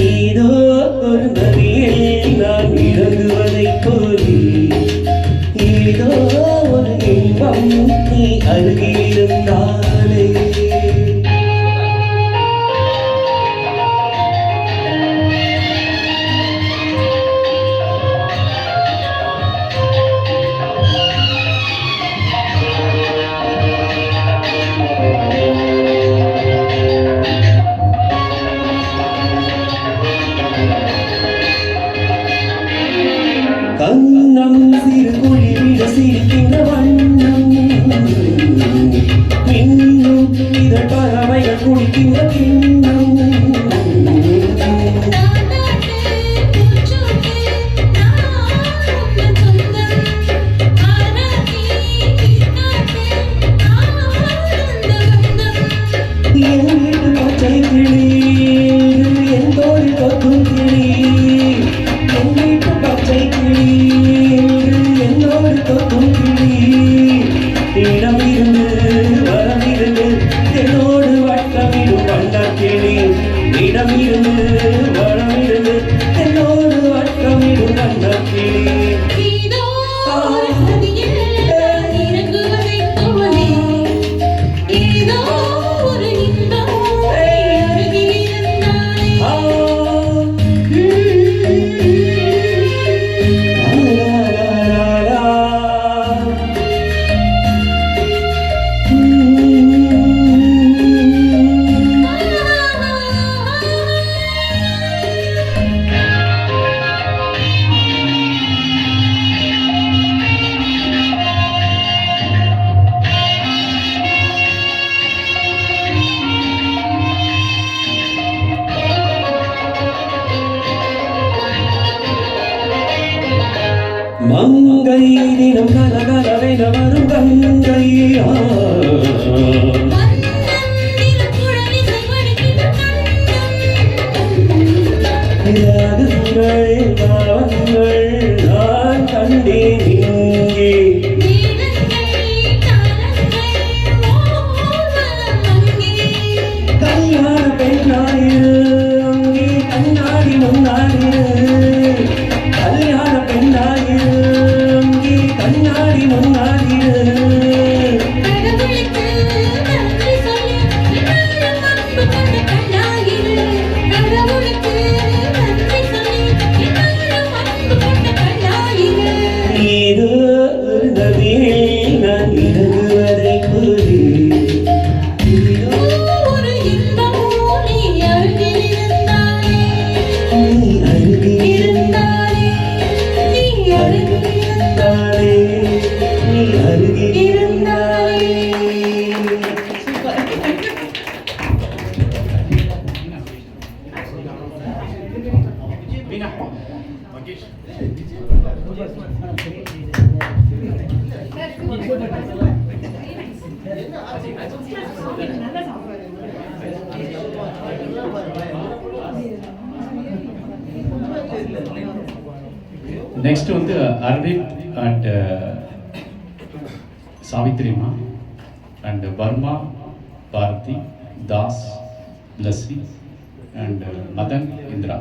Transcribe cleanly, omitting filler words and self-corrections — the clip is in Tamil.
ஏதோ ஒரு நதியில் நான் இறங்குவதைப் போலே ஏதோ ஒரு இன்பம் நீ அருகிருந்தாலே கண்ணம் சிறு குழிவிட சிரிக்கின்ற வண்ணம் இன்னும் இதழ் பறவைகள் குளிக்கின்ற கிண்ணம் என் வீட்டு பச்சை கிளி என் தோழி கொக்கும் கிளி என் வீட்டு பச்சை கிளி என்னோடு கொக்கும் கிளி இடமிருந்து வரமிருந்து என்னோடு வட்டமிடும் வண்ணக்கிளி இடமிருந்து வரமிருந்து என்னோடு வட்டமிடும் வண்ணக்கிளி மங்கை தினம் கலகலவென வரும் கங்கை நான் கண்டேன் இங்கே கல்யாண பெண்ணாயிரு அங்கே கண்ணாடி முன்னாடிரு கல்யாண பெண்ணாயிரு அங்கே கண்ணாடி முன்னாடிரு ஏதோ ஒரு நதியில் நான் இறங்குவதைப் போலே நெக்ஸ்ட் வந்து அரவிந்த் அண்ட் சாவித்ரிமா அண்ட் வர்மா பாரதி தாஸ் லஸ்ஸி அண்ட் மதன் இந்திரா